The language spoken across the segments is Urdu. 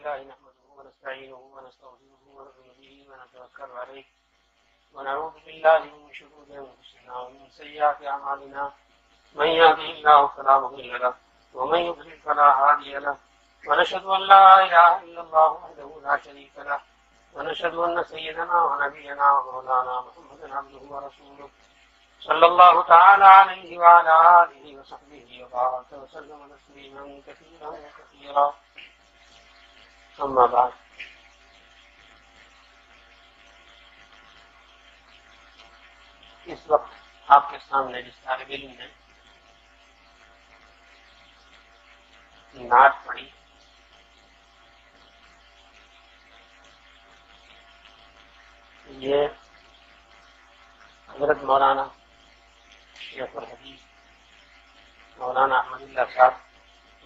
لله نحمده ونستعينه ونستغفره ونؤمن به ونتوكل عليه ونعوذ بالله من شرور أنفسنا ومن سيئات أعمالنا من يهده الله فلا مضل له ومن يضلل فلا هادي له ونشهد أن لا إله إلا الله وحده لا شريك له ونشهد أن سيدنا ونبينا ومولانا محمدا عبده ورسوله صلى الله تعالى عليه وعلى آله وصحبه وبارك وسلم تسليما كثيرا وكثيرا أما بعد. اس وقت آپ کے سامنے جس طالب علم نے نعت پڑھی یہ حضرت مولانا شیخ الحدیث مولانا احمد اللہ صاحب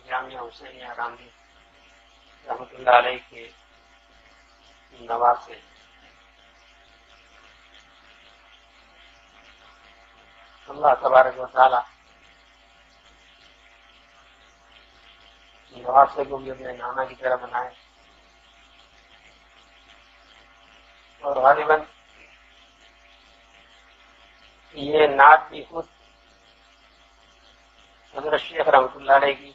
جامعہ حسینیہ رامدی رحمۃ اللہ علیہ کے نواسے اللہ تبارک و تعالی نواسے کو بھی اپنے نانا کی طرح بنائے اور غالباً یہ نعت بھی خود حضرت شیخ رحمۃ اللہ علیہ کی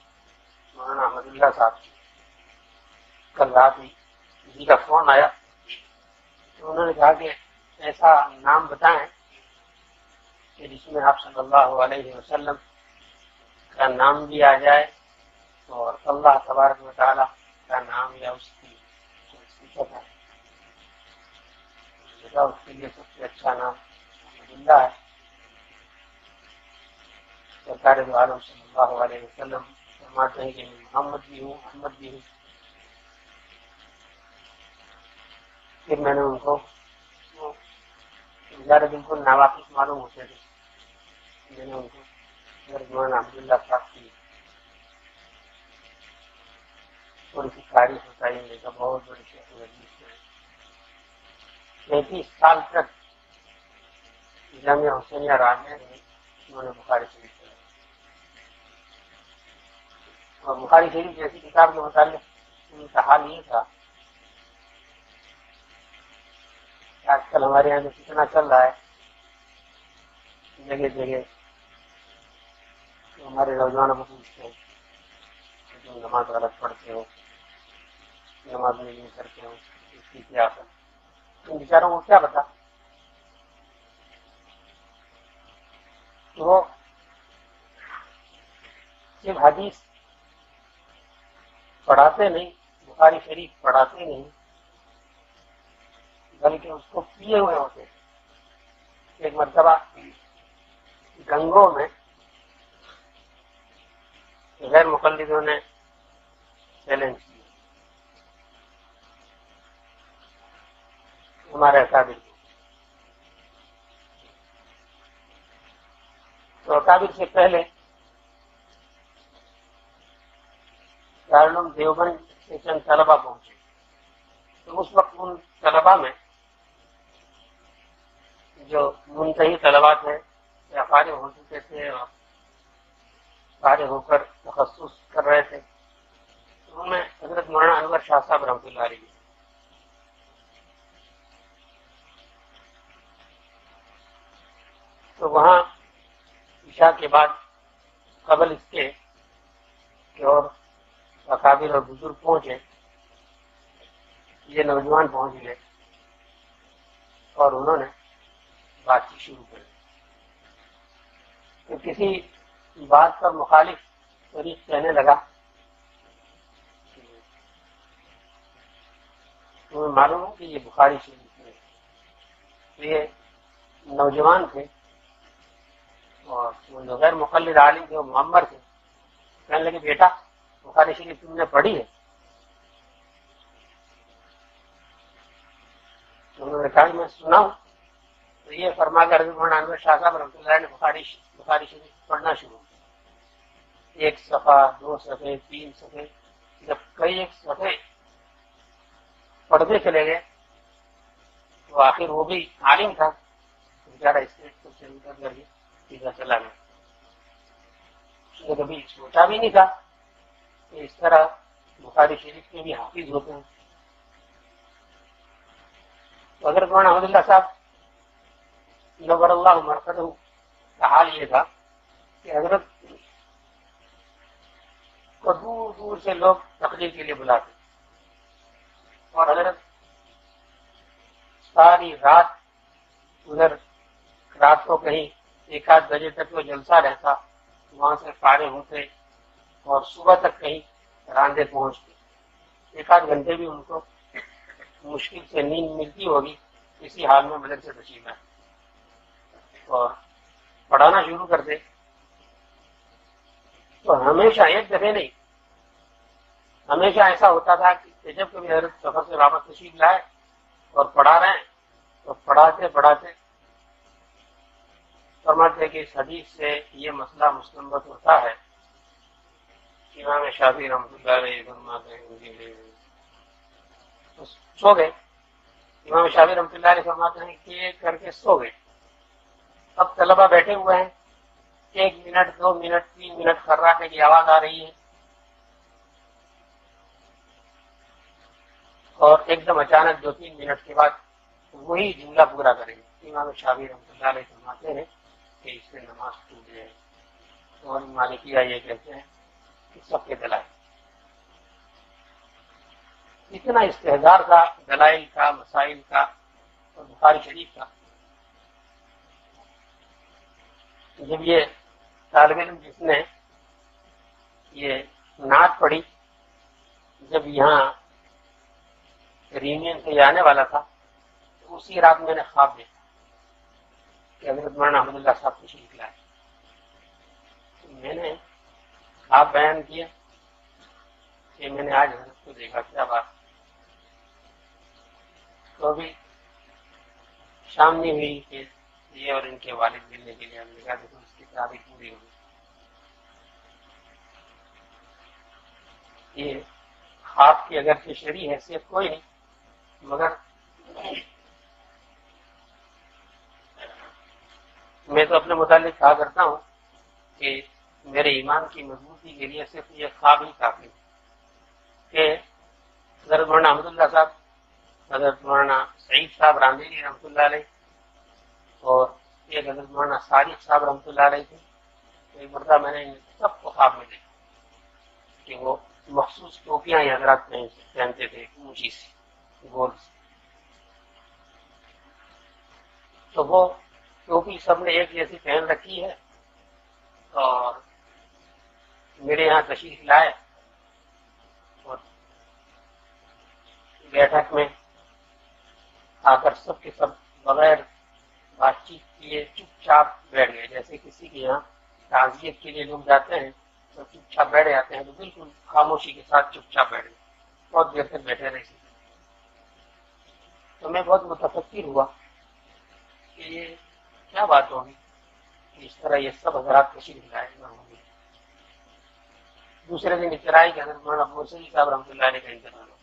مولانا احمد اللہ صاحب کل رات ہی جی کا فون آیا تو انہوں نے کہا کہ ایسا نام بتائیں کہ جس میں آپ صلی اللہ علیہ وسلم کا نام بھی آ جائے اور اللہ تبارک و تعالیٰ کا نام یا اس کی صفت ہے اس کے لیے سب سے اچھا نام احمد اللہ ہے. سرکار دو عالم صلی اللہ علیہ وسلم فرماتے ہیں کہ میں محمد بھی ہوں احمد بھی ہوں. پھر میں نے ان کو زیادہ بالکل ناواقف معلوم ہوتے تھے میں نے ان کو مولانا احمد اللہ صاحب کی تھوڑی سی تاریخ بتائی. میں کا بہت بڑی شیخ الحدیث ہے. 33 سال تک جامعہ حسینیہ رامدی میں انہوں نے بخاری شریف پڑھا اور بخاری شریف جیسی کتاب کے متعلق ان کا حال یہ تھا کہ آج کل ہمارے یہاں جو کتنا چل رہا ہے جگہ جگہ تو ہمارے نوجوانوں کو پوچھتے ہیں کہ تم نماز غلط پڑھتے ہو نماز میں نہیں کرتے ہو اس کی کیا اثر. ان بیچاروں کو کیا پتا تو وہ صرف حدیث پڑھاتے نہیں بخاری شریف پڑھاتے نہیں بلکہ اس کو پیے ہوئے ہوتے. ایک مرتبہ گنگوں میں غیر مقلدوں نے چیلنج کیا ہمارے اکابر تو اکابر سے پہلے دارالعلوم دیوبند سے چند طلبا پہنچے تو اس وقت ان طلبا میں جو منتہی طلبا تھے یا فارغ ہو چکے تھے اور فارغ ہو کر تخصص کر رہے تھے ان میں حضرت مولانا انور شاہ صاحب رحمۃ اللہ علیہ. تو وہاں عشاء کے بعد قبل اس کے کہ اور اکابر اور بزرگ پہنچے یہ نوجوان پہنچ گئے اور انہوں نے بات چیت شروع کر دی. تو کسی بات پر مخالف فریق کہنے لگا تمہیں معلوم ہو کہ یہ بخاری شریف ہے. یہ نوجوان تھے اور وہ جو غیر مقلد عالم تھے وہ معمر تھے. کہنے لگے بیٹا بخاری شریف تم نے پڑھی ہے؟ تو انہوں نے کہا میں سنا ہوں. تو یہ فرما کر مولانا انور شاہ صاحب رحمۃ اللہ نے بخاری شریف پڑھنا شروع کیا. 1 صفحہ 2 صفحے 3 صفحے جب کئی ایک صفحے پڑھتے چلے گئے تو آخر وہ بھی عالم تھا بیچارہ اسٹیج کو شروع کر کے سیدھا چلا گیا. اس نے کبھی سوچا بھی نہیں تھا کہ اس طرح بخاری شریف کے بھی حافظ ہوتے ہیں. تو حضرت مولانا احمد اللہ صاحب نور اللہ مرقدہ کا حال یہ تھا کہ حضرت کو دور دور سے لوگ تقریر کے لیے بلاتے اور حضرت ساری رات ادھر رات کو کہیں 1-8 بجے تک وہ جلسہ رہتا، وہاں سے فارغ ہوتے اور صبح تک کہیں راندے پہنچتے. 1-8 گھنٹے بھی ان کو مشکل سے نیند ملتی ہوگی، اسی حال میں مدرسے تشریف ہے اور پڑھانا شروع کرتے. تو ہمیشہ ایک دفعہ نہیں، ہمیشہ ایسا ہوتا تھا کہ جب کبھی حضرت سفر سے واپس تشریف لائے اور پڑھا رہے ہیں تو پڑھاتے پڑھاتے فرماتے کہ اس حدیث سے یہ مسئلہ مستنبط ہوتا ہے. امام شافعی رحمۃ اللہ علیہ فرماتے ہیں سو گئے. امام شافعی رحمۃ اللہ علیہ فرماتے ہیں کہ کر کے سو گئے. اب طلبہ بیٹھے ہوئے ہیں، 1 منٹ 2 منٹ 3 منٹ خراٹے کی آواز آ رہی ہے اور ایک دم اچانک 2-3 منٹ کے بعد وہی جملہ پورا کریں گے. امام شافعی رحمۃ اللہ علیہ فرماتے ہیں کہ اس سے نماز ٹوٹ جائے. اور مالکیہ یہ کہتے ہیں کہ سب کے دلائل. اتنا استحضار کا دلائل کا، مسائل کا اور بخاری شریف کا. جب یہ طالب علم جس نے یہ نعت پڑھی، جب یہاں ریونین سے آنے والا تھا تو اسی رات میں نے خواب دیکھا کہ حضرت مولانا احمد اللہ صاحب تشریف لائے. میں نے خواب بیان کیا کہ میں نے آج حضرت کو دیکھا. کیا بات. تو ابھی شام نہیں ہوئی کہ یہ اور ان کے والد ملنے کے لیے ہم نے کہا کہ اس کی تعریف پوری ہوگی. یہ خواب کی اگرچہ شرعی حیثیت کوئی نہیں، مگر میں تو اپنے متعلق کہا کرتا ہوں کہ میرے ایمان کی مضبوطی کے لیے صرف یہ خواب ہی کافی کہ حضرت مولانا احمد اللہ صاحب، حضرت مولانا سعید صاحب راندیری رحمۃ اللہ علیہ اور ایک حضرت مولانا صادق صاحب رحمۃ اللہ علیہ تھے. ایک مرتبہ میں نے ان سب کو خواب میں دیکھا کہ وہ مخصوص ٹوپیاں یہ حضرات پہنتے تھے، اونچی سی گول سی. تو وہ ٹوپی سب نے ایک جیسی پہن رکھی ہے اور میرے یہاں تشریف لائے اور بیٹھک میں آ کر سب کے سب بغیر بات چیت کیے چپ چاپ بیٹھ گئے. جیسے کسی کے یہاں تعزیت کے لیے لوگ جاتے ہیں تو چپ چاپ بیٹھ جاتے ہیں، تو بالکل خاموشی کے ساتھ چپ چاپ بیٹھ گئے. بہت دیر تک بیٹھے رہے. تو میں بہت متفکر ہوا کہ یہ کیا بات ہوگی کہ اس طرح یہ سب حضرات تشریف لائے ہوں گے. دوسرے دن اطلاع آئی کہ حضرت مولانا بوسری صاحب رحمۃ اللہ علیہ کا انتقال ہو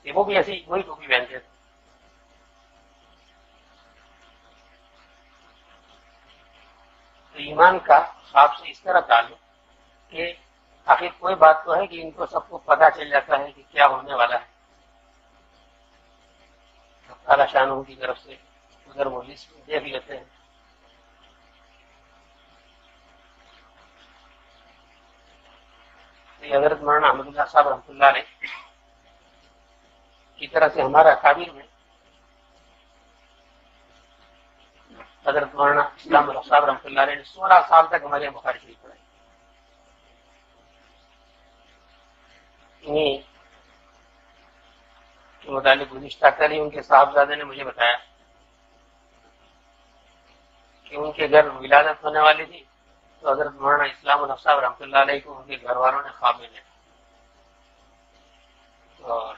کہ وہ بھی ایسی وہی ٹوپی پہنتے تھے. تو ایمان کا خواب سے اس طرح تعلق کہ آخر کوئی بات تو ہے کہ ان کو سب کو پتہ چل جاتا ہے کہ کیا ہونے والا ہے. اعلیٰ شانہ کی طرف سے ادھر وہ لسٹ دیکھ لیتے ہیں. حضرت مولانا احمد اللہ صاحب رحمۃ اللہ علیہ کی طرح سے ہمارا اکابر میں حضرت مولانا اسلام اللہ صاحب رحمۃ اللہ علیہ نے 16 سال تک ہمارے بخاری شریف پڑھائی. انہیں کے متعلق گزشتہ کل ہی ان کے صاحبزادے نے مجھے بتایا کہ ان کے گھر ولادت ہونے والی تھی تو حضرت مولانا اسلام اللہ صاحب رحمۃ اللہ علیہ کو ان کے گھر والوں نے خواب میں دیکھا اور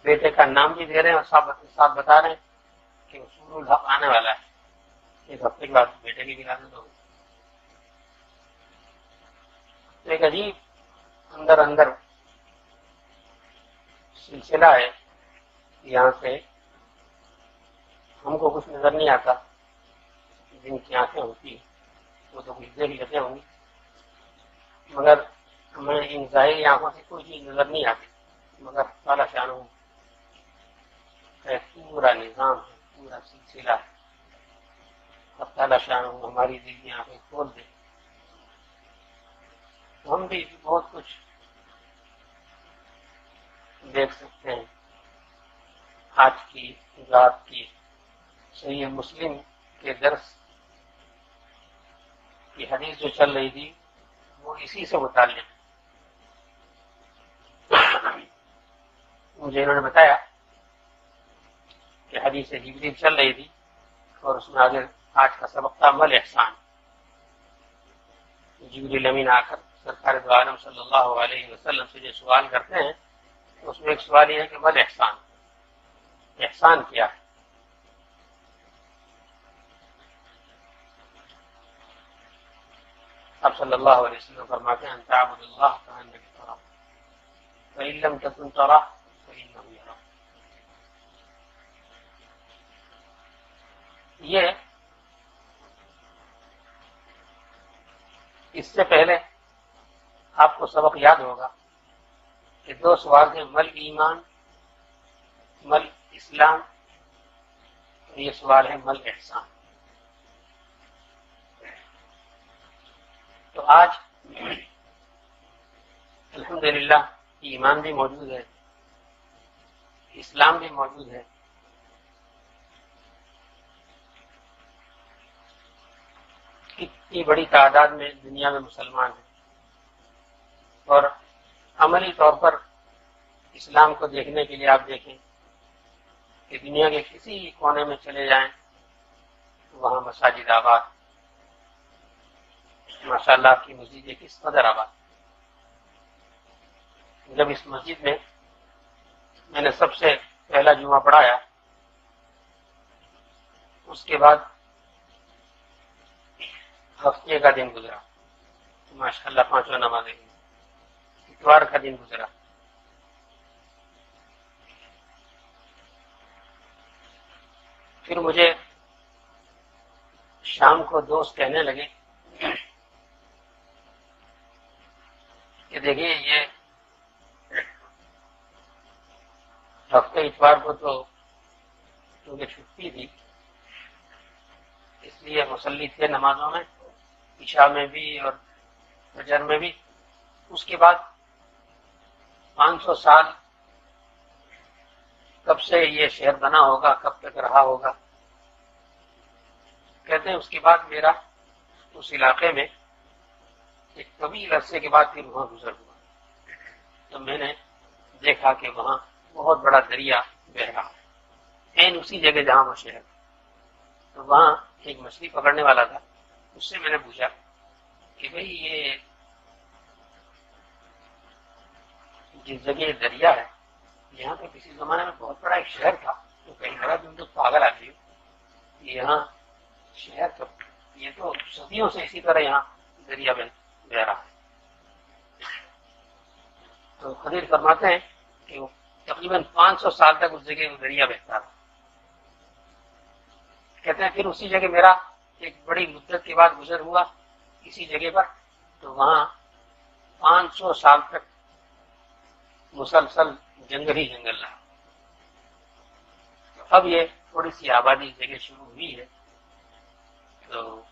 بیٹے کا نام بھی دے رہے ہیں اور ساتھ بتا رہے ہیں کہ اصول الحق آنے والا ہے. 1 ہفتے کے بعد بیٹے کی ولادت ہوگی. تو ایک عجیب اندر اندر سلسلہ ہے. یہاں سے ہم کو کچھ نظر نہیں آتا، جن کی آنکھیں ہوتی ہیں وہ تو کچھ دیکھ لیتے ہوں گے، مگر ہمیں ان ظاہری آنکھوں سے کوئی چیز نظر نہیں آتی، مگر تعالیٰ شانہ کا پورا نظام ہے، پورا سلسلہ ہے، اور تعالیٰ شانہ ہماری دل کی آنکھیں کھول دے، ہم بھی بہت کچھ دیکھ سکتے ہیں۔ آج کی رات کی صحیح مسلم کے درس کی حدیث جو چل رہی تھی وہ اسی سے متعلق، مجھے انہوں نے بتایا کہ حدیث جبریل چل رہی تھی اور اس میں آج کا سبق تھا مل احسان۔ جبریل امین آ کر سرکار دو عالم صلی اللہ علیہ وسلم سے جو سوال کرتے ہیں اس میں ایک سوال یہ ہے کہ مل احسان، احسان کیا ہے؟ آپ صلی اللہ علیہ وسلم فرماتے ہیں ان تعبد اللہ کأنک تراہ فإن لم تکن تراہ فإنہ یراک۔ یہ اس سے پہلے آپ کو سبق یاد ہوگا کہ دو سوال تھے، مل ایمان، مل اسلام، اور یہ سوال ہے مل احسان۔ تو آج الحمدللہ ایمان بھی موجود ہے، اسلام بھی موجود ہے، کتنی بڑی تعداد میں دنیا میں مسلمان ہیں، اور عملی طور پر اسلام کو دیکھنے کے لیے آپ دیکھیں کہ دنیا کے کسی کونے میں چلے جائیں وہاں مساجد آباد، ماشاءاللہ آپ کی مسجد کس قدر آباد۔ جب اس مسجد میں نے سب سے پہلا جمعہ پڑھایا، اس کے بعد ہفتے کا دن گزرا، ماشاءاللہ پانچوں نمازیں، اتوار کا دن گزرا، پھر مجھے شام کو دوست کہنے لگے کہ دیکھیے یہ ہفتے اتوار کو تو کیونکہ چھٹی تھی اس لیے مصلی تھے نمازوں میں، عشاء میں بھی اور فجر میں بھی، اس کے بعد 500 سال کب سے یہ شہر بنا ہوگا، کب تک رہا ہوگا، کہتے ہیں اس کے بعد میرا اس علاقے میں ایک طویل عرصے کے بعد پھر وہاں گزر ہوا، تو میں نے دیکھا کہ وہاں بہت بڑا دریا بہ رہا ہے، اسی جگہ جہاں وہ شہر، تو وہاں ایک مچھلی پکڑنے والا تھا، اس سے میں نے پوچھا کہ بھئی یہ جس جگہ دریا ہے یہاں تو کسی زمانے میں بہت بڑا ایک شہر تھا، تو کہیں بڑا تم تو پاگل آدمی ہو، یہاں شہر تو یہ تو صدیوں سے اسی طرح یہاں دریا بہ رہا ہے۔ تو خضر فرماتے ہیں کہ وہ تقریباً 500 سال تک اس جگہ دریا بہتا رہا، کہتے ہیں پھر اسی جگہ میرا ایک بڑی مدت کے بعد گزر ہوا اسی جگہ پر، تو وہاں 500 سال تک مسلسل جنگل ہی جنگل رہا۔ اب یہ تھوڑی سی آبادی جگہ شروع ہوئی ہے، تو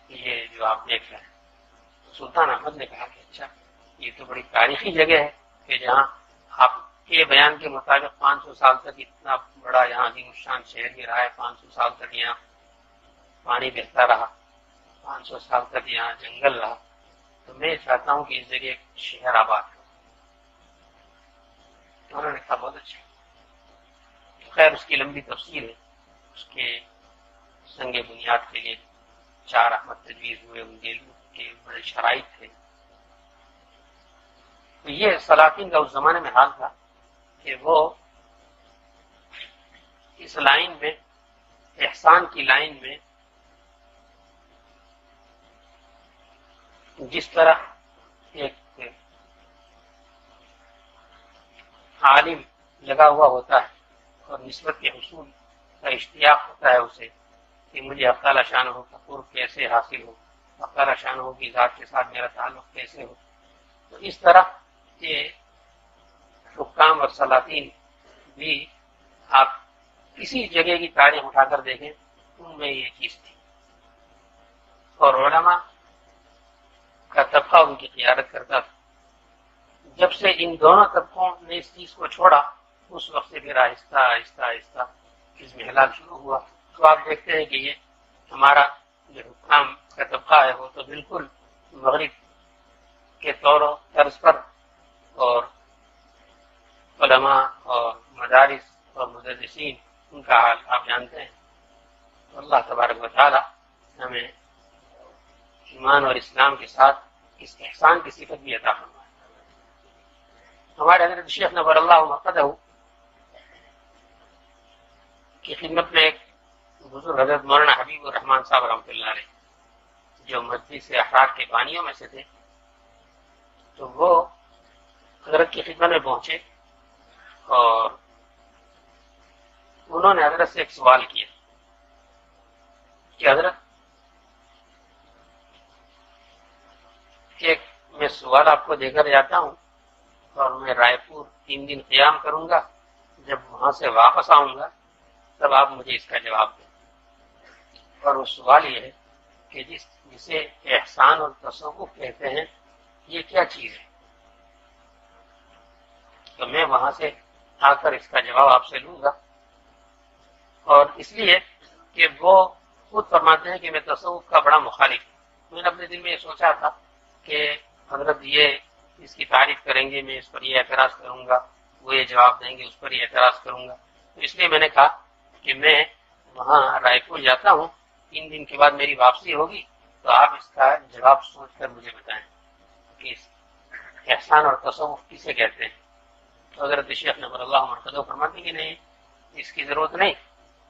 یہ جو آپ دیکھ رہے ہیں، سلطان احمد نے کہا کہ اچھا یہ تو بڑی تاریخی جگہ ہے کہ جہاں آپ کے بیان کے مطابق 500 سال تک اتنا بڑا یہاں عظیم الشان شہر بھی رہا ہے، 500 سال تک یہاں پانی بہتا رہا، 500 سال تک یہاں جنگل رہا، تو میں چاہتا ہوں کہ اس جگہ ایک شہر آباد ہو۔ انہوں نے کہا بہت اچھا، خیر اس کی لمبی تفصیل ہے، اس کے سنگ بنیاد کے لیے 4 احمد تجویز ہوئے، ان کے بڑے شرائط تھے۔ تو یہ سلاطین کا اس زمانے میں حال تھا کہ وہ اس لائن میں، احسان کی لائن میں، جس طرح ایک عالم لگا ہوا ہوتا ہے اور نسبت کے حصول کا اشتیاق ہوتا ہے اسے کہ مجھے حق تعالی شانہ کا قرب کیسے حاصل ہو، حق تعالی شانہ کی ذات کے ساتھ میرا تعلق کیسے ہو، تو اس طرح کے حکام اور سلاطین بھی آپ کسی جگہ کی تاریخ اٹھا کر دیکھیں ان میں یہ چیز تھی، اور علماء کا طبقہ ان کی قیادت کرتا تھا۔ جب سے ان دونوں طبقوں نے اس چیز کو چھوڑا اس وقت سے پھر آہستہ آہستہ آہستہ اس میں ہلاک شروع ہوا۔ تو آپ دیکھتے ہیں کہ یہ ہمارا جو حکام کا طبقہ ہے وہ تو بالکل مغرب کے طور و طرز پر، اور علماء اور مدارس اور مدرسین ان کا حال آپ جانتے ہیں۔ اللہ تبارک و تعالی ہمیں ایمان اور اسلام کے ساتھ اس احسان کی صفت بھی عطا فرمائے۔ ہمارے حضرت شیخ نور اللہ مرقدہ کی خدمت میں ایک بزرگ حضرت مولانا حبیب الرحمان صاحب رحمۃ اللہ علیہ، جو مجلس احرار کے بانیوں میں سے تھے، تو وہ حضرت کی خدمت میں پہنچے اور انہوں نے حضرت سے ایک سوال کیا کہ حضرت ایک میں سوال آپ کو دے کر جاتا ہوں اور میں رائے پور 3 دن قیام کروں گا، جب وہاں سے واپس آؤں گا تب آپ مجھے اس کا جواب دیں۔ اور وہ سوال یہ ہے کہ جسے احسان اور تصوف کہتے ہیں یہ کیا چیز ہے؟ تو میں وہاں سے آ کر اس کا جواب آپ سے لوں گا، اور اس لیے کہ وہ خود فرماتے ہیں کہ میں تصوف کا بڑا مخالف ہوں۔ میں نے اپنے دل میں یہ سوچا تھا کہ حضرت یہ اس کی تعریف کریں گے، میں اس پر یہ اعتراض کروں گا، وہ یہ جواب دیں گے، اس پر یہ اعتراض کروں گا۔ تو اس لیے میں نے کہا کہ میں وہاں رائے پور جاتا ہوں، 3 دن کے بعد میری واپسی ہوگی، تو آپ اس کا جواب سوچ کر مجھے بتائیں کہ احسان اور تصوف کسے کہتے ہیں۔ تو حضرت شیخ نور اللہ مرقدہ فرماتے ہیں کہ نہیں، اس کی ضرورت نہیں،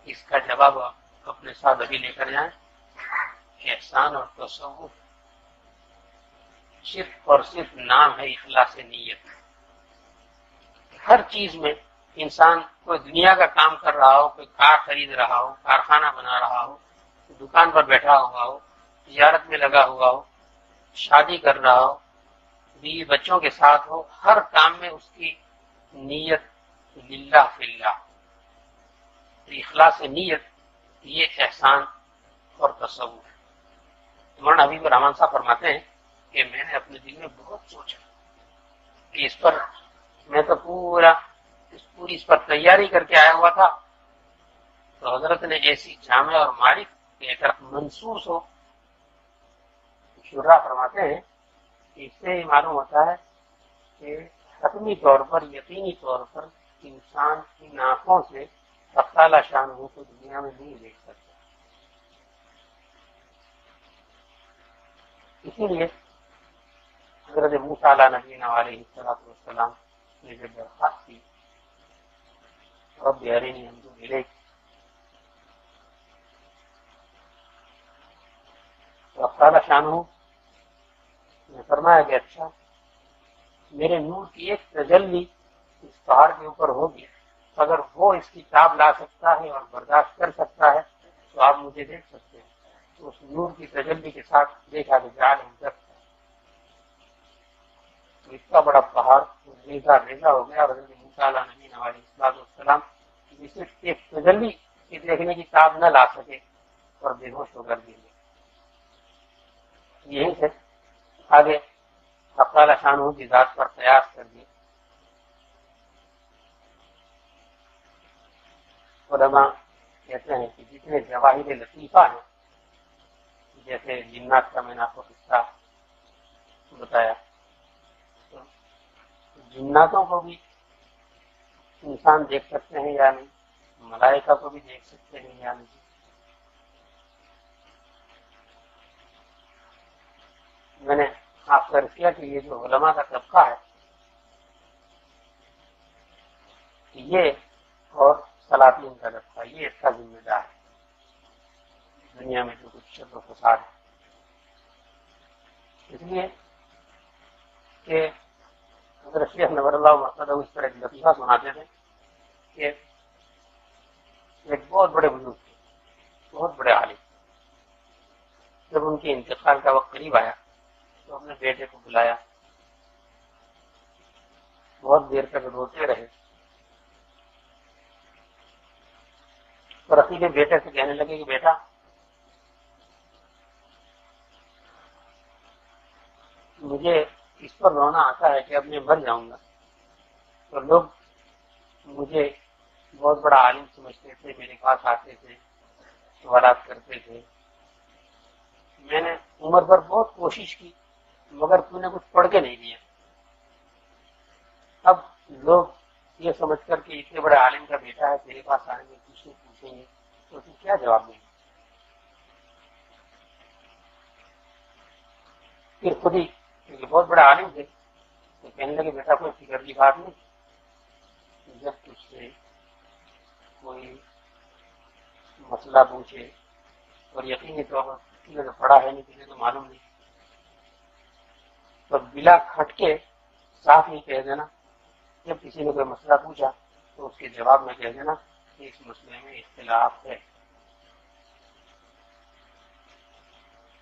اس کا جواب آپ اپنے ساتھ ابھی لے کر جائیں۔ احسان اور تصوف صرف اور صرف نام ہے اخلاص نیت۔ ہر چیز میں انسان کوئی دنیا کا کام کر رہا ہو، کوئی کار خرید رہا ہو، کارخانہ بنا رہا ہو، دکان پر بیٹھا ہوا ہو، تجارت میں لگا ہوا ہو، شادی کر رہا ہو، بیوی بچوں کے ساتھ ہو، ہر کام میں اس کی نیت للہ فی اللہ، اخلاص نیت، یہ احسان اور تصوف۔ مولانا حبیب الرحمان صاحب فرماتے ہیں کہ میں نے اپنے دل میں بہت سوچا کہ اس پر میں تو پوری اس پر تیاری کر کے آیا ہوا تھا، تو حضرت نے ایسی جامع اور معرف ایک طرف منصوص ہو۔ شرح فرماتے ہیں کہ اس سے یہ معلوم ہوتا ہے کہ حتمی طور پر، یقینی طور پر انسان کی آنکھوں سے تعالی شان کو دنیا میں نہیں دیکھ سکتا۔ اسی لیے حضرت موسیٰ علیہ نبینا علیہ السلام نے جب درخواست کی رب ارنی انظر الیک، تو تعالی شان نے فرمایا کہ اچھا، میرے نور کی ایک تجلی اس پہاڑ کے اوپر ہوگی، اگر وہ اس کی تاب لا سکتا ہے اور برداشت کر سکتا ہے تو آپ مجھے دیکھ سکتے ہیں۔ تو اس نور کی تجلی کے ساتھ دیکھا کہ جال اتنا بڑا پہاڑ ریزا ریزا ہو گیا، اور حضرت موسیٰ علیہ نبینا علیہ السلام صرف ایک تجلی کی دیکھنے کی تاب نہ لا سکے اور بے ہوش ہو کر گر گئے۔ یہیں سے آگے تعالی شانہ کی ذات پر قیاس کر دیا۔ علماء کہتے ہیں کہ جتنے جواہر لطیفہ ہیں، جیسے جنات کا میں نے آپ کو قصہ بتایا، تو جناتوں کو بھی انسان دیکھ سکتے ہیں یا نہیں، ملائکہ کو بھی دیکھ سکتے ہیں یا نہیں۔ میں نے آپ کو عرض کیا کہ یہ جو علماء کا طبقہ ہے، یہ اور سلاطین کا طبقہ، یہ اس کا ذمہ دار ہے دنیا میں جو کچھ شر و فساد ہے۔ اس لیے کہ حضرت شیخ نور اللہ مرقدہ اس طرح ایک لطیفہ سناتے تھے کہ ایک بہت بڑے بزرگ تھے، بہت بڑے عالم، جب ان کے انتقال کا وقت قریب آیا تو اپنے بیٹے کو بلایا بہت دیر تک روتے رہے، اور اپنے بیٹے سے کہنے لگے کہ بیٹا مجھے اس پر رونا آتا ہے کہ اب میں مر جاؤں گا، تو لوگ مجھے بہت بڑا عالم سمجھتے تھے، میرے پاس آتے تھے، سوالات کرتے تھے، میں نے عمر بھر بہت کوشش کی مگر تو نے کچھ پڑھ کے نہیں دیا، اب لوگ یہ سمجھ کر کہ اتنے بڑے عالم کا بیٹا ہے تیرے پاس آئیں گے، تجھ سے پوچھیں گے تو تم کیا جواب دیں گے؟ پھر خود ہی کیونکہ بہت بڑے عالم تھے تو کہنے لگے بیٹا کوئی فکر کی بات نہیں، جب تجھ سے کوئی مسئلہ پوچھے اور یقینی طور پر کسی نے پڑھا ہے نہیں، کسی تو معلوم نہیں، تو بلا کھٹ کے صاف ہی کہہ دینا، جب کسی نے کوئی مسئلہ پوچھا تو اس کے جواب میں کہہ دینا کہ اس مسئلے میں اختلاف ہے۔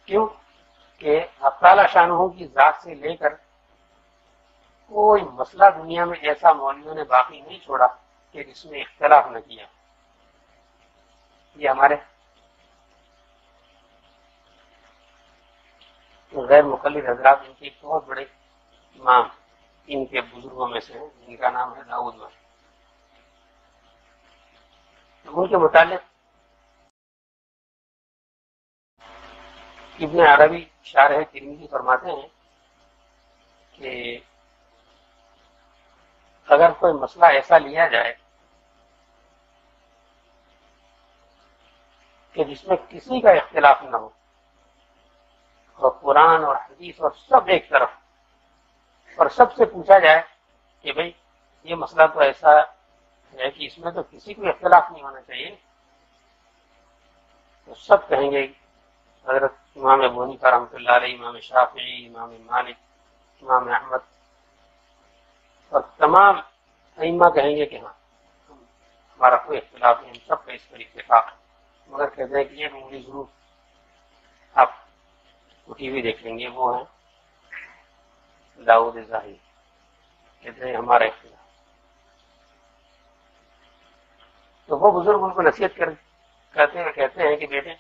کیوں کہ اللہ تعالی شانہ کی ذات سے لے کر کوئی مسئلہ دنیا میں ایسا مولویوں نے باقی نہیں چھوڑا کہ جس میں اختلاف نہ کیا۔ یہ ہمارے غیر مقلد حضرات ان کے بہت بڑے امام ان کے بزرگوں میں سے ہیں جن کا نام ہے داؤد بھائی، ان کے متعلق ابن عربی شارح ترمذی فرماتے ہیں کہ اگر کوئی مسئلہ ایسا لیا جائے کہ جس میں کسی کا اختلاف نہ ہو اور قرآن اور حدیث اور سب ایک طرف، اور سب سے پوچھا جائے کہ بھئی یہ مسئلہ تو ایسا ہے کہ اس میں تو کسی کو اختلاف نہیں ہونا چاہیے، تو سب کہیں گے حضرت امام ابو حنیفہ رحمۃ اللہ علیہ، امام شافعی، امام مالک، امام احمد اور تمام ائمہ کہیں گے کہ ہاں ہمارا کوئی اختلاف نہیں، ہم سب کا اس پر اتفاق ہے، مگر کہتے ہیں کہ یہ انگلی ضرور آپ ٹی وی دیکھ لیں گے، وہ ہیں داؤد ظاہری، کہتے ہیں ہمارا اختلاف۔ تو وہ بزرگ ان کو نصیحت کہتے ہیں کہ بیٹے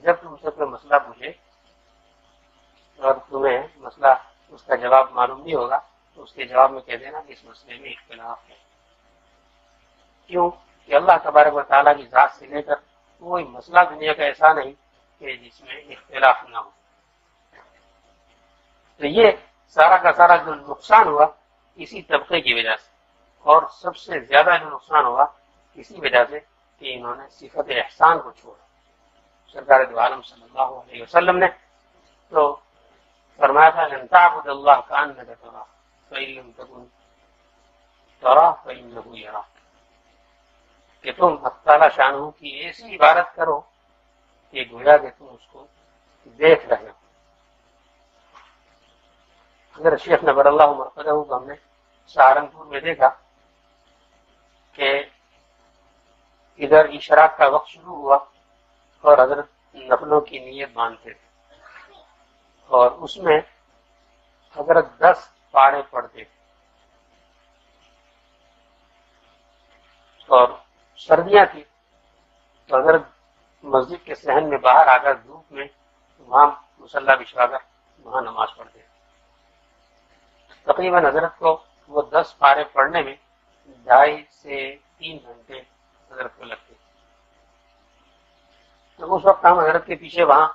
جب تم سے کوئی مسئلہ پوچھے اور تمہیں مسئلہ اس کا جواب معلوم نہیں ہوگا تو اس کے جواب میں کہہ دینا کہ اس مسئلے میں اختلاف ہے۔ کیوں کہ اللہ تبارک و تعالیٰ کی ذات سے لے کر کوئی مسئلہ دنیا کا ایسا نہیں کہ جس میں اختلاف نہ ہو۔ تو یہ سارا کا سارا جو نقصان ہوا اسی طبقے کی وجہ سے، اور سب سے زیادہ جو نقصان ہوا اسی وجہ سے کہ انہوں نے صفت احسان کو چھوڑا۔ سرکار دو عالم صلی اللہ علیہ وسلم نے تو فرمایا تھا لن تعبد اللہ کانک تراہ فإن لم تکن تراہ فإنہ یراک، کہ تم اللہ تعالی شانہ کی ایسی عبادت کرو کہ گویا کہ تم اس کو دیکھ رہے ہو۔ حضرت شیخ نبر اللہ مرقدہ کو ہم نے سہارنپور میں دیکھا کہ ادھر اشراق کا وقت شروع ہوا اور حضرت نفلوں کی نیت باندھتے تھے، اور اس میں حضرت 10 پارے پڑھتے تھے، اور سردیاں تھی تو حضرت مسجد کے صحن میں باہر آ کر دھوپ میں وہاں مصلی بچھا کر وہاں نماز پڑھتے تھے۔ تقریباً حضرت کو وہ 10 پارے پڑھنے میں 2.5 سے 3 گھنٹے حضرت کو لگتے، تو اس وقت ہم حضرت کے پیچھے وہاں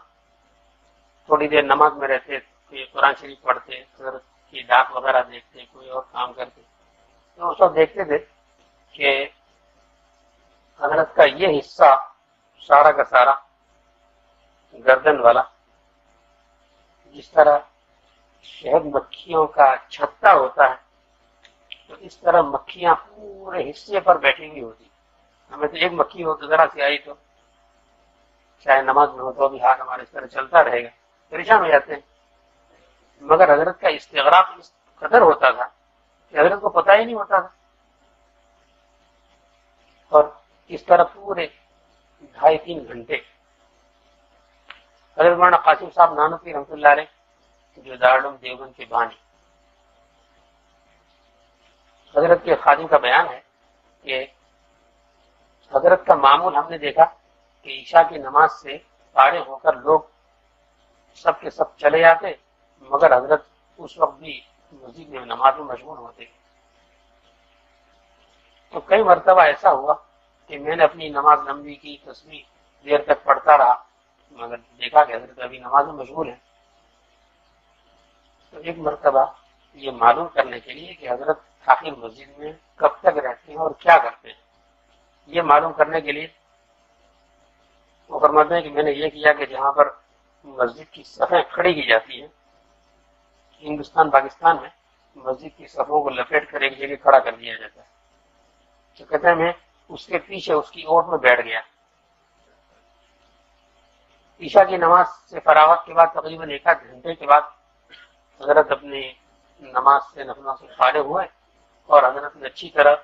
تھوڑی دیر نماز میں رہتے، کوئی قرآن شریف پڑھتے، حضرت کی ڈاک وغیرہ دیکھتے، کوئی اور کام کرتے، تو اس وقت دیکھتے تھے کہ حضرت کا یہ حصہ سارا کا سارا گردن والا جس طرح شہد مکھیوں کا چھتا ہوتا ہے تو اس طرح مکھیاں پورے حصے پر بیٹھی ہوئی ہوتی، ہمیں تو ایک مکھی ہو تو ذرا سی آئی تو چاہے نماز میں ہو تو بھی ہاتھ ہمارے اس طرح چلتا رہے گا، پریشان ہو جاتے ہیں، مگر حضرت کا استغراق اس قدر ہوتا تھا کہ حضرت کو پتہ ہی نہیں ہوتا تھا، اور اس طرح پورے 2.5-3 گھنٹے۔ حضرت مولانا قاسم صاحب نانوتوی رحمۃ اللہ علیہ جو دارالعلوم دیوبند کے بانی، حضرت کے خادم کا بیان ہے کہ حضرت کا معمول ہم نے دیکھا کہ عشاء کی نماز سے فارغ ہو کر لوگ سب کے سب چلے جاتے، مگر حضرت اس وقت بھی مسجد میں نماز میں مشغول ہوتے۔ تو کئی مرتبہ ایسا ہوا کہ میں نے اپنی نماز لمبی کی، تسبیح دیر تک پڑھتا رہا، مگر دیکھا کہ حضرت ابھی نماز میں مشغول ہے۔ تو ایک مرتبہ یہ معلوم کرنے کے لیے کہ حضرت آخر مسجد میں کب تک رہتے ہیں اور کیا کرتے ہیں، یہ معلوم کرنے کے لیے وہ فرماتے ہیں کہ میں نے یہ کیا کہ جہاں پر مسجد کی صفیں کھڑی کی جاتی ہیں، ہندوستان پاکستان میں مسجد کی صفوں کو لپیٹ کر ایک جگہ کھڑا کر دیا جاتا ہے، تو کہتے ہیں میں اس کے پیچھے اس کی اوٹ میں بیٹھ گیا۔ عشاء کی نماز سے فراغت کے بعد تقریباً 1 گھنٹے کے بعد حضرت اپنی نماز سے نفلوں سے فارغ ہوئے اور حضرت نے اچھی طرح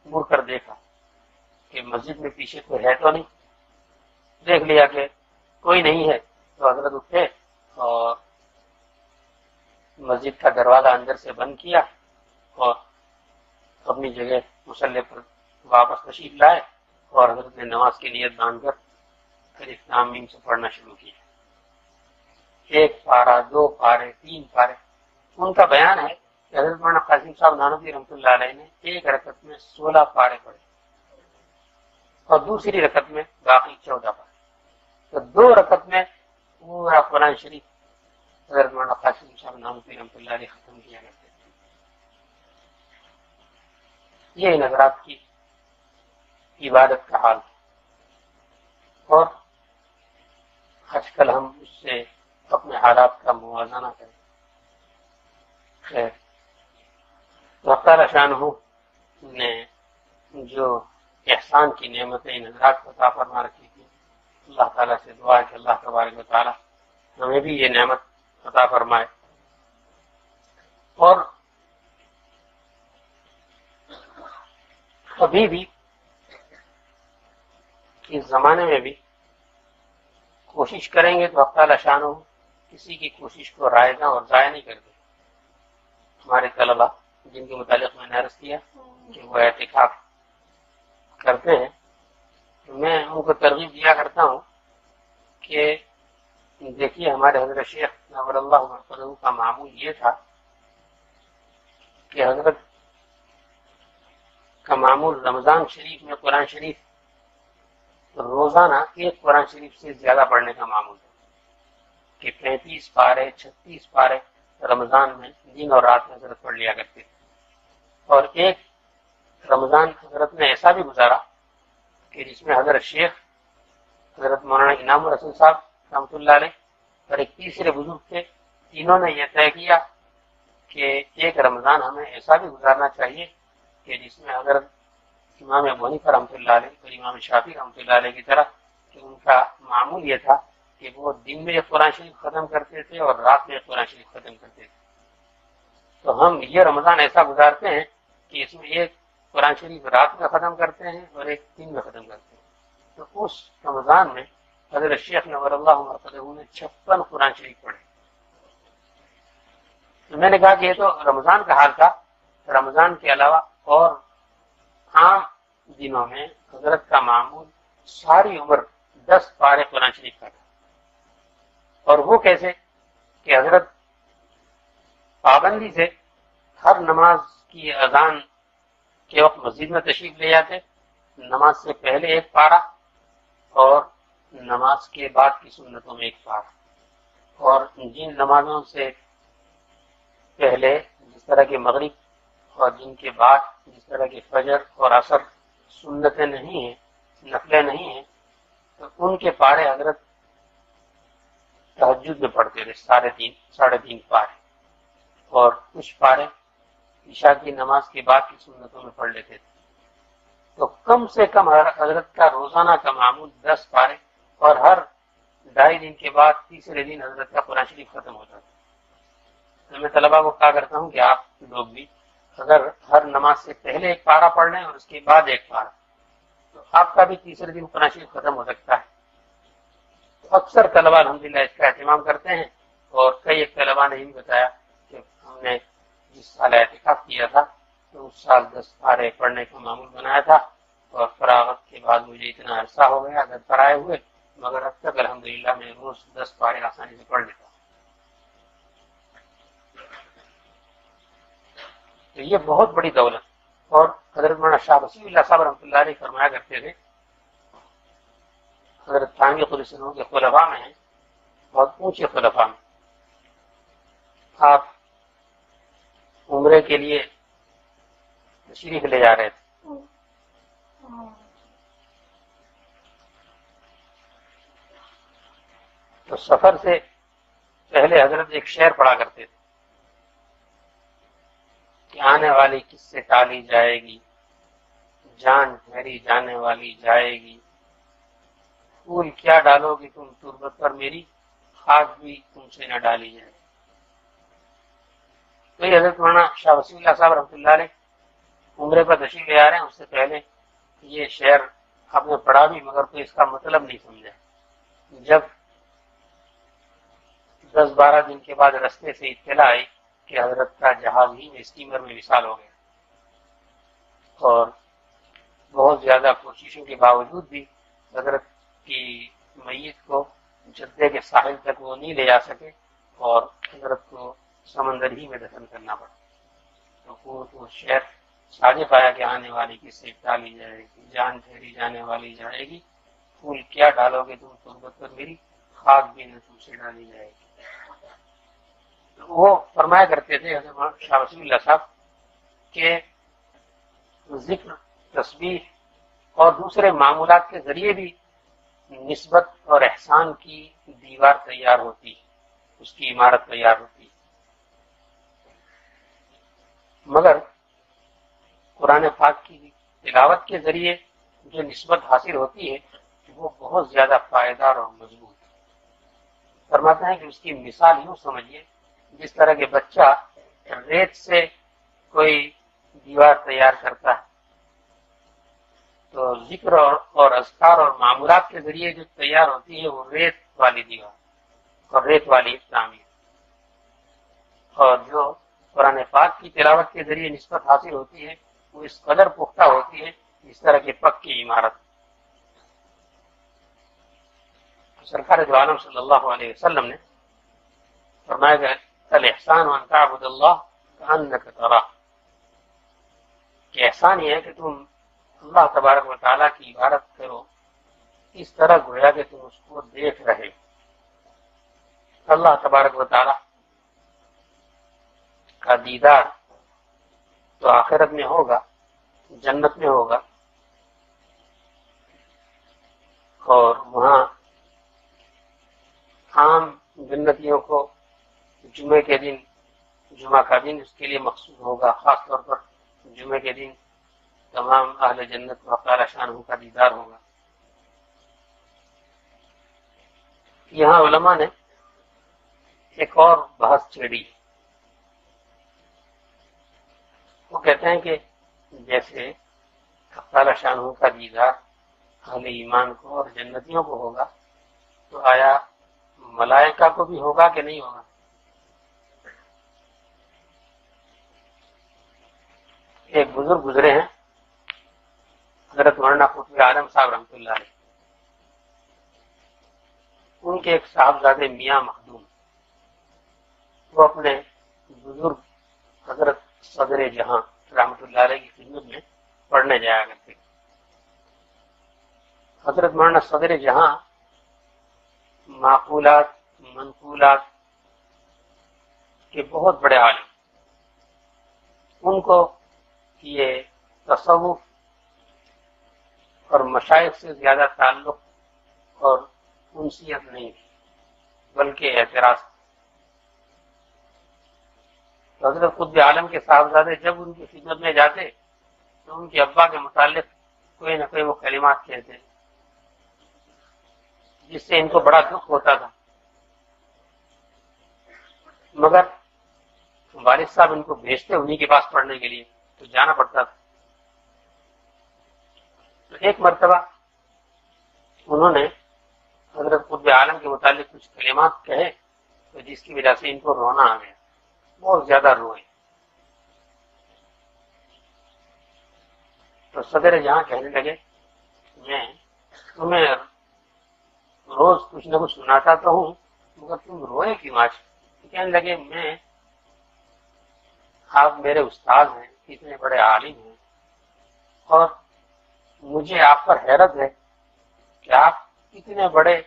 مڑ کر دیکھا کہ مسجد میں پیچھے کوئی ہے تو نہیں۔ دیکھ لیا کہ کوئی نہیں ہے تو حضرت اٹھے اور مسجد کا دروازہ اندر سے بند کیا اور اپنی جگہ مصلی پر واپس تشریف لائے اور حضرت نے نماز کی نیت باندھ کر پھر الف میم سے پڑھنا شروع کیا۔ 1 پارہ، 2 پارے، 3 پارے۔ ان کا بیان ہے کہ حضرت مولانا قاسم صاحب نانوتوی رحمۃ اللہ علیہ نے ایک رکعت میں 16 پارے پڑھے اور دوسری رکعت میں باقی 14 پارے۔ تو 2 رکعت میں پورا قرآن شریف حضرت مولانا قاسم صاحب نانوتوی رحمۃ اللہ علیہ ختم کیا کرتے تھے۔ یہ نظرات کی عبادت کا حال ہے، اور آج کل ہم اس سے اپنے حالات کا موازنہ کریں۔ خیر، اللہ تعالی شانہ نے جو احسان کی نعمتیں نظرات کو عطا فرما رکھی تھی، اللہ تعالیٰ سے دعا ہے کہ اللہ تبارک و تعالیٰ ہمیں بھی یہ نعمت عطا فرمائے۔ اور ابھی بھی اس زمانے میں بھی کوشش کریں گے تو اللہ تعالیٰ شانہ کسی کی کوشش کو رائیگاں اور ضائع نہیں کرتے۔ ہمارے طلبہ جن کے متعلق میں نے عرض کیا کہ وہ اعتکاف کرتے ہیں، میں ان کو ترغیب دیا کرتا ہوں کہ دیکھیے ہمارے حضرت شیخ نور اللہ مرقدہ کا معمول یہ تھا کہ حضرت کا معمول رمضان شریف میں قرآن شریف روزانہ 1 قرآن شریف سے زیادہ پڑھنے کا معمول تھا کہ 35 پارے 36 پارے رمضان میں دن اور رات میں حضرت پڑھ لیا کرتے تھے۔ اور ایک رمضان حضرت نے ایسا بھی گزارا کہ جس میں حضرت شیخ حضرت مولانا انعام الرسول صاحب رحمۃ اللہ علیہ اور ایک تیسرے بزرگ تھے، تینوں نے یہ طے کیا کہ ایک رمضان ہمیں ایسا بھی گزارنا چاہیے کہ جس میں حضرت امام ابو حنیفہ رحمۃ اللہ علیہ اور امام شافعی رحمۃ اللہ علیہ کی طرح کہ ان کا معمول یہ تھا کہ وہ دن میں ایک قرآن شریف ختم کرتے تھے اور رات میں ایک قرآن شریف ختم کرتے تھے۔ تو ہم یہ رمضان ایسا گزارتے ہیں کہ اس میں ایک قرآن شریف رات میں ختم کرتے ہیں اور ایک دن میں ختم کرتے ہیں۔ تو اس رمضان میں حضرت شیخ نور اللہ مرقدہ نے 56 قرآن شریف پڑھے۔ تو میں نے کہا کہ یہ تو رمضان کا حال تھا، رمضان کے علاوہ اور عام دنوں میں حضرت کا معمول ساری عمر 10 پارے قرآن شریف کا تھا۔ اور وہ کیسے کہ حضرت پابندی سے ہر نماز کی اذان کے وقت مسجد میں تشریف لے جاتے، نماز سے پہلے 1 پارہ اور نماز کے بعد کی سنتوں میں 1 پارہ، اور جن نمازوں سے پہلے جس طرح کے مغرب اور جن کے بعد جس طرح کے فجر اور عصر سنتیں نہیں ہیں، نفلیں نہیں ہیں، تو ان کے پارے حضرت تہجد میں پڑھتے تھے 3.5 پارے، اور کچھ پارے عشاء کی نماز کے بعد کی سنتوں میں پڑھ لیتے تھے۔ تو کم سے کم حضرت کا روزانہ کا معمول 10 پارے، اور ہر 2.5 دن کے بعد تیسرے دن حضرت کا قرآن شریف ختم ہوتا تھا۔ تو میں طلبا کو کہا کرتا ہوں کہ آپ لوگ بھی اگر ہر نماز سے پہلے 1 پارہ پڑھ لیں اور اس کے بعد 1 پارہ، تو آپ کا بھی تیسرے دن قرآن شریف ختم ہو سکتا ہے۔ تو اکثر طلبا الحمدللہ اس کا اہتمام کرتے ہیں، اور کئی ایک طلبا نے بھی بتایا کہ ہم نے جس سال اعتکاف کیا تھا تو اس سال 10 پارے پڑھنے کا معمول بنایا تھا، اور فراغت کے بعد مجھے اتنا عرصہ ہو گیا گھر پر آئے ہوئے، مگر اب تک الحمدللہ میں روز 10 پارے آسانی سے پڑھ لیتا ہوں۔ تو یہ بہت بڑی دولت۔ اور حضرت مولانا شاہ وسیع اللہ صاحب رحمۃ اللہ علیہ فرمایا کرتے تھے، حضرت تھانوی قدس سرور کے خلفاء میں ہیں، بہت اونچے خلفاء میں، آپ عمرے کے لیے تشریف لے جا رہے تھے، تو سفر سے پہلے حضرت ایک شعر پڑھا کرتے تھے کہ آنے والی کس سے ٹالی جائے گی، جان ٹھہری جانے والی جائے گی، پھول کیا ڈالو گی تم تربت پر میری، خاک بھی تم سے نہ ڈالی جائے۔ تو یہ حضرت مولانا شاہ وسیع اللہ صاحب رحمۃ اللہ علیہ عمرے پر تشریف لے آ رہے ہیں، اس سے پہلے یہ شعر آپ نے پڑھا بھی، مگر کوئی اس کا مطلب نہیں سمجھا۔ جب 10-12 دن کے بعد رستے سے اطلاع آئی کہ حضرت کا جہاز ہی میں اسٹیمر میں وصال ہو گیا، اور بہت زیادہ کوششوں کے باوجود بھی حضرت کی میت کو جدے کے ساحل تک وہ نہیں لے جا سکے، اور حضرت کو سمندر ہی میں دفن کرنا پڑا۔ تو وہ شعر صادق آیا کہ آنے والی کس سے ٹالی جائے گی، جان ٹھہری جانے والی جائے گی، پھول کیا ڈالو گے تم تربت پر میری، خاک بھی نہ تم سے ڈالی جائے گی۔ وہ فرمایا کرتے تھے حضرت شاہ وسیع اللہ صاحب کہ ذکر، تسبیح اور دوسرے معمولات کے ذریعے بھی نسبت اور احسان کی دیوار تیار ہوتی، اس کی عمارت تیار ہوتی، مگر قرآن پاک کی تلاوت کے ذریعے جو نسبت حاصل ہوتی ہے وہ بہت زیادہ پائیدار اور مضبوط ہے۔ فرماتے ہیں کہ اس کی مثال یوں سمجھیے، جس طرح کہ بچہ ریت سے کوئی دیوار تیار کرتا ہے، تو ذکر اور اذکار اور معمولات کے ذریعے جو تیار ہوتی ہے وہ ریت والی دیوار اور ریت والی تعمیر، اور جو قرآن پاک کی تلاوت کے ذریعے نسبت حاصل ہوتی ہے وہ اس قدر پختہ ہوتی ہے جس طرح کی پکی عمارت۔ سرکار دو عالم صلی اللہ علیہ وسلم نے فرمایا کہ الاحسان ان تعبد اللہ کأنک تراہ، کہ احسان یہ ہے کہ تم اللہ تبارک و تعالیٰ کی عبادت کرو اس طرح گویا کہ تم اس کو دیکھ رہے۔ اللہ تبارک و تعالیٰ کا دیدار تو آخرت میں ہوگا، جنت میں ہوگا، اور وہاں عام جنتیوں کو جمعے کے دن، جمعہ کا دن اس کے لیے مخصوص ہوگا، خاص طور پر جمعے کے دن تمام اہل جنت و اعلی شان کا دیدار ہوگا۔ یہاں علماء نے ایک اور بحث چھیڑی، وہ کہتے ہیں کہ جیسے اعلی شان کا دیدار اہل ایمان کو اور جنتیوں کو ہوگا، تو آیا ملائکہ کو بھی ہوگا کہ نہیں ہوگا؟ ایک بزرگ گزرے ہیں حضرت مولانا قطب عالم صاحب رحمۃ اللہ علیہ، ان کے ایک صاحبزادے میاں مخدوم، وہ اپنے بزرگ حضرت صدر جہاں رحمۃ اللہ علیہ کی خدمت میں پڑھنے جایا کرتے۔ حضرت مولانا صدر جہاں معقولات منقولات کے بہت بڑے عالم، ان کو یہ تصوف اور مشائخ سے زیادہ تعلق اور انسیت نہیں تھی، بلکہ اعتراض۔ حضرت قطب عالم کے صاحبزادے جب ان کی خدمت میں جاتے تو ان کے ابا کے متعلق کوئی نہ کوئی وہ کلمات کہتے، جس سے ان کو بڑا دکھ ہوتا تھا، مگر والد صاحب ان کو بھیجتے انہی کے پاس پڑھنے کے لیے، تو جانا پڑتا تھا۔ تو ایک مرتبہ انہوں نے حضرت قطب عالم کے متعلق کچھ کلمات کہے، تو جس کی وجہ سے ان کو رونا آ گیا، بہت زیادہ روئے۔ تو صدر جہاں کہنے لگے میں تمہیں روز کچھ نہ کچھ سناتا تو ہوں مگر تم روئے کیوں آج؟ کہنے لگے میں آپ میرے استاد ہیں، اتنے بڑے عالم ہیں، اور مجھے آپ پر حیرت ہے کہ آپ اتنے بڑے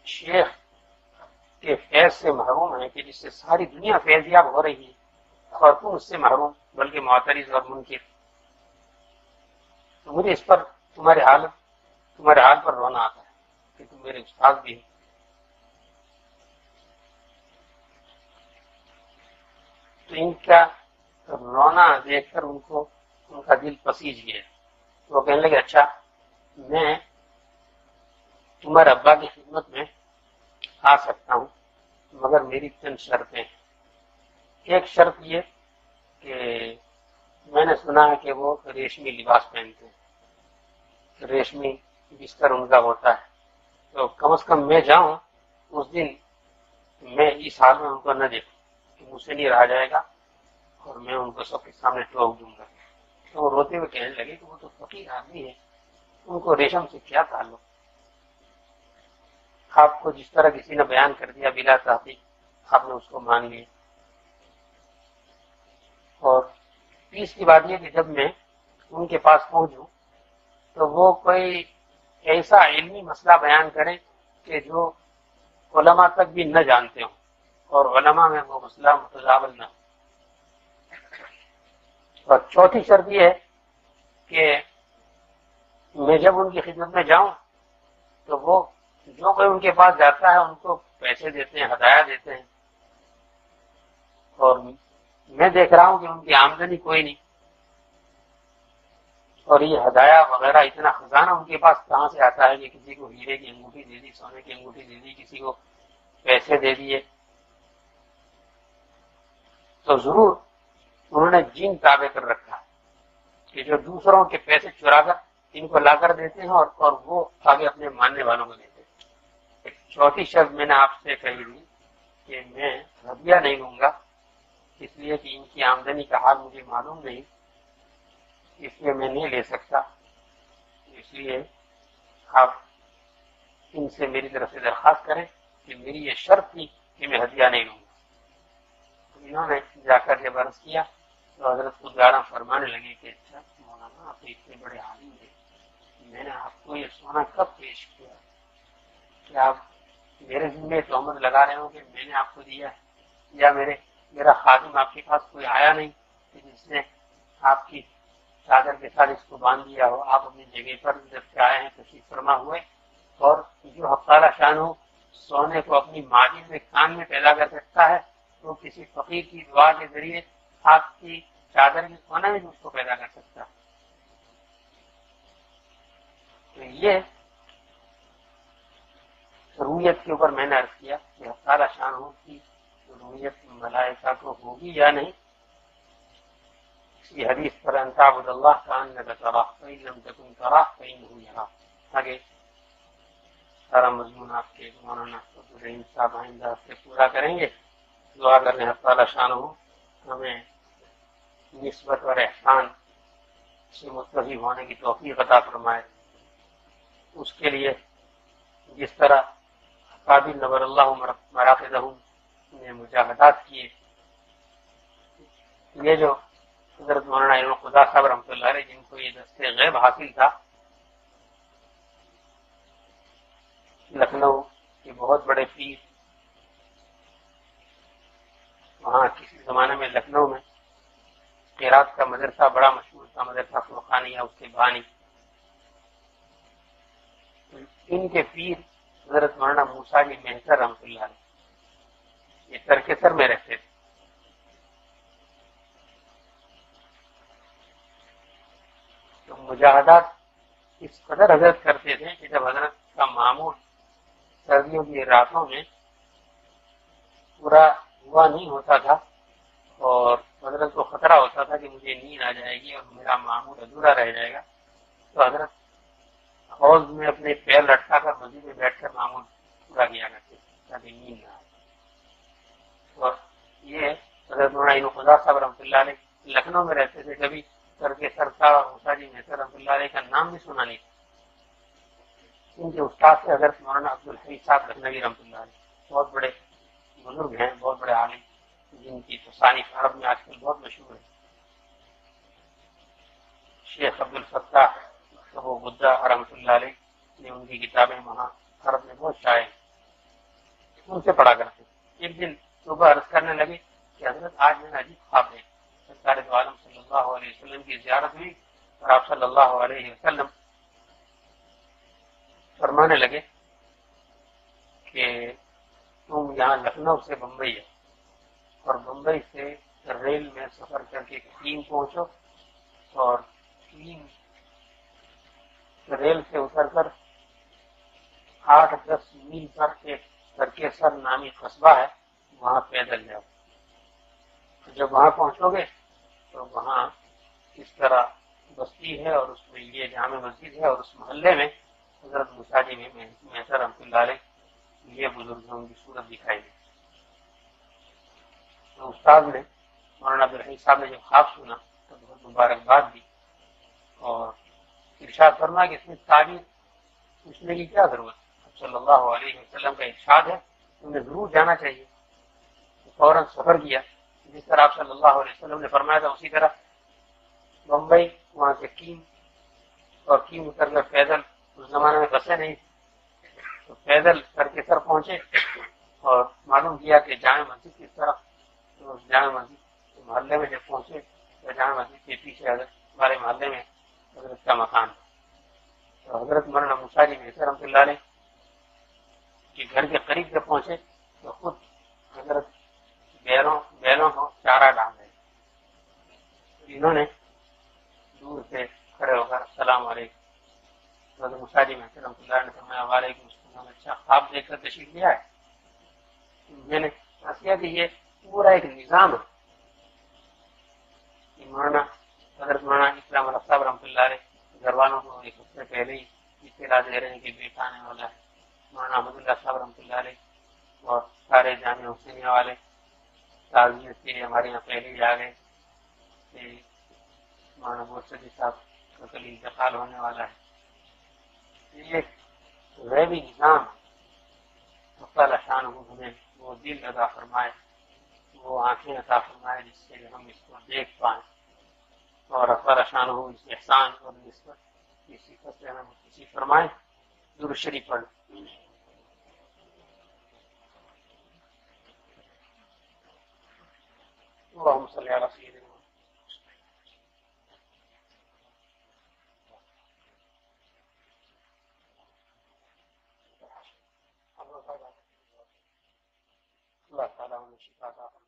شیخ کے فیض سے محروم ہیں کہ جس سے ساری دنیا فیضیاب ہو رہی ہے، اور تم اس سے محروم، بلکہ معترض اور منکر۔ تو مجھے اس پر تمہارے حال پر رونا آتا ہے کہ تم میرے استاد بھی ہیں۔ تو ان کا رونا دیکھ کر ان کا دل پسیج گیا۔ وہ کہنے لگے اچھا میں تمہارے ابا کی خدمت میں آ سکتا ہوں، مگر میری چند شرطیں ہیں۔ ایک شرط یہ کہ میں نے سنا ہے کہ وہ ریشمی لباس پہنتے ہیں، ریشمی بستر ان کا ہوتا ہے، تو کم از کم میں جاؤں اس دن میں اس حال میں ان کو نہ دیکھوں کہ مجھ سے نہیں رہا جائے گا اور میں ان کو سب کے سامنے ٹوک دوں گا۔ تو وہ روتے ہوئے کہنے لگے کہ وہ تو فقیر آدمی ہے، ان کو ریشم سے کیا تعلق؟ آپ کو جس طرح کسی نے بیان کر دیا بلا تحقیق آپ نے اس کو مان لیا۔ اور تیسری بات یہ کہ جب میں ان کے پاس پہنچوں تو وہ کوئی ایسا علمی مسئلہ بیان کریں کہ جو علماء تک بھی نہ جانتے ہوں، اور علماء میں وہ مسئلہ متداول نہ ہو۔ اور چوتھی شرط یہ ہے کہ میں جب ان کی خدمت میں جاؤں تو وہ جو کوئی ان کے پاس جاتا ہے ان کو پیسے دیتے ہیں، ہدایہ دیتے ہیں، اور میں دیکھ رہا ہوں کہ ان کی آمدنی کوئی نہیں، اور یہ ہدایہ وغیرہ اتنا خزانہ ان کے پاس کہاں سے آتا ہے کہ کسی کو ہیرے کی انگوٹھی دے دی، سونے کی انگوٹھی دے دی، کسی کو پیسے دے دیے۔ تو ضرور انہوں نے جن تابع کر رکھا کہ جو دوسروں کے پیسے چرا کر ان کو لا کر دیتے ہیں اور وہ آگے اپنے ماننے والوں کو دیتے ہیں۔ ایک چوتھی شرط میں نے آپ سے کہی تھی کہ میں ہدیہ نہیں لوں گا، اس لیے کہ ان کی آمدنی کا حال مجھے معلوم نہیں، اس لیے میں نہیں لے سکتا، اس لیے آپ ان سے میری طرف سے درخواست کریں کہ میری یہ شرط تھی کہ میں ہدیہ نہیں لوں گا۔ تو انہوں نے جا کر جب عرض کیا تو حضرت خوددارا فرمانے لگے کہ اچھا مولانا آپ اتنے بڑے عالم ہیں، میں نے آپ کو یہ سونا کب پیش کیا کہ آپ میرے ذمہ تہمت لگا رہے ہو کہ میں نے آپ کو دیا ہے، یا میرا خادم آپ کے پاس کوئی آیا نہیں کہ جس نے آپ کی چادر کے ساتھ اس کو باندھ دیا ہو، آپ اپنی جگہ پر جب سے آئے ہیں تشریف فرما ہوئے، اور جو حق تعالی شان ہو سونے کو اپنی ماضی میں کان میں پیدا کر سکتا ہے تو کسی فقیر کی دعا کے ذریعے آپ کی چادر کے کونے میں اس کو پیدا کر سکتا ہے۔ تو یہ رویت کے اوپر میں نے عرض کیا کہ حق تعالی شان ہو کی رویت ملائکہ کو ہوگی یا نہیں۔ اسی حدیث پر ان تعبد اللہ کأنک تراہ فإن لم تکن تراہ فإنہ یراک۔ آگے سارا مضمون آپ کے مولانا عبدالرحیم صاحب آئندہ سے پورا کریں گے۔ دعا کرنے حق تعالی شان ہو ہمیں نسبت اور احسان سے متصف ہونے کی توفیق عطا فرمائے۔ اس کے لیے جس طرح قابل نور اللہ مراقدہم نے مجاہدات کیے، یہ جو حضرت مولانا علم خدا صاحب رحمۃ اللہ علیہ جن کو یہ دست غیب حاصل تھا، لکھنؤ کے بہت بڑے پیر، وہاں کسی زمانے میں لکھنؤ میں قرات کا مدرسہ بڑا مشہور تھا، مدرسہ فرقانیہ، اس کے بانی ان کے پیر حضرت مولانا موسیٰ جی مہتر رحمۃ اللہ علیہ، یہ ترکسر میں رہتے تھے۔ تو مجاہدات اس قدر حضرت کرتے تھے کہ جب حضرت کا معمول سردیوں کی راتوں میں پورا ہوا نہیں ہوتا تھا اور حضرت کو خطرہ ہوتا تھا کہ مجھے نیند آ جائے گی اور میرا معمول ادھورا رہ جائے گا، تو حضرت حوض میں اپنے پیر لٹکا کر مسجد میں بیٹھ کر معمول پورا کیا کرتے تاکہ نیند نہ آئے۔ اور یہ حضرت مولانا خدا صاحب رحمۃ اللہ علیہ لکھنؤ میں رہتے تھے، کبھی سر کے سر کا مساجی محتر رحمۃ اللہ علیہ کا نام بھی سنا نہیں تھا. ان کے استاد سے حضرت مولانا عبدالحمید صاحب لکھنوی رحمۃ اللہ علیہ بہت بڑے بزرگ ہیں, بہت بڑے عالم, جن کی تصانیف عرب میں آج کل بہت مشہور ہے. شیخ عبد الفتاح ابو غدہ رحمۃ اللہ علیہ نے ان کی کتابیں وہاں عرب میں بہت شائع, ان سے پڑھا کرتے. ایک دن صبح عرض کرنے لگے کہ حضرت آج میں نے عجیب خواب دیکھا, سرکار دو عالم صلی اللہ علیہ وسلم کی زیارت ہوئی اور آپ صلی اللہ علیہ وسلم فرمانے لگے کہ تم یہاں لکھنؤ سے بمبئی ہے اور بمبئی سے ریل میں سفر کر کے ٹیم پہنچو اور ٹیم ریل سے اتر کر 8-10 میل پر ایک ترکیسر نامی قصبہ ہے, وہاں پیدل جاؤ. جب وہاں پہنچو گے تو وہاں اس طرح بستی ہے اور اس میں یہ جامع مسجد ہے اور اس محلے میں حضرت مساجی محتر رحمۃ اللہ علیہ یہ بزرگوں کی صورت دکھائی دی. تو استاد نے مولانا عبدالحمید صاحب نے جب خواب سنا تو بہت مبارکباد دی اور ارشاد فرمایا کہ اس میں تعبیر پوچھنے کی کیا ضرورت ہے, صلی اللہ علیہ وسلم کا ارشاد ہے, تمہیں ضرور جانا چاہیے. فوراً سفر کیا, جس طرح آپ صلی اللہ علیہ وسلم نے فرمایا تھا اسی طرح بمبئی, وہاں سے کیم اور کیم اتر کر پیدل, اس زمانے میں بسیں نہیں, تو پیدل کر کے سر پہنچے اور معلوم کیا کہ جامع مسجد کس طرح. تو جامع مسجد محلے میں جب پہنچے تو جامع مسجد کے پیچھے حضرت ہمارے محلے میں حضرت کا مکان تھا. تو حضرت مولانا مساجی محتر رحمۃ اللہ علیہ کے گھر کے قریب جب پہنچے تو خود حضرت بیلوں کو چارہ ڈال رہے. انہوں نے دور سے کھڑے ہو کر السلام علیکم. حضرت مساجی محتر رحمۃ اللہ نے فرمایا وعلیکم السلام, اچھا خواب دیکھ کر تشریف لیا ہے. میں نے کیا کہ یہ پورا ایک نظام ہے. مولانا حضرت مولانا اسلام الحق صاحب رحمۃ اللہ علیہ گھر والوں کو ایک ہفتے پہلے ہی اطلاع دے رہے ہیں کہ بیٹا آنے والا ہے. مولانا احمد اللہ صاحب رحمۃ اللہ علیہ اور سارے جامع حسینیہ والے تعزیت کے لیے ہمارے یہاں پہلے ہی آ گئے کہ مولانا مرشدی صاحب کا کل انتقال ہونے والا ہے. یہ غیبی نظام اللہ شان ہمیں وہ دل عطا فرمائے, وہ آنکھیں عطا فرمائے جس سے ہم اس کو دیکھ پائیں, اور اللہ شان ہو اس احسان اور نسبت کی صفت سے ہمیں متصف فرمائے. درود شریف پڑھ. اللهم صل على سيدنا اللہ تعالیٰ شفا عطا فرمائے.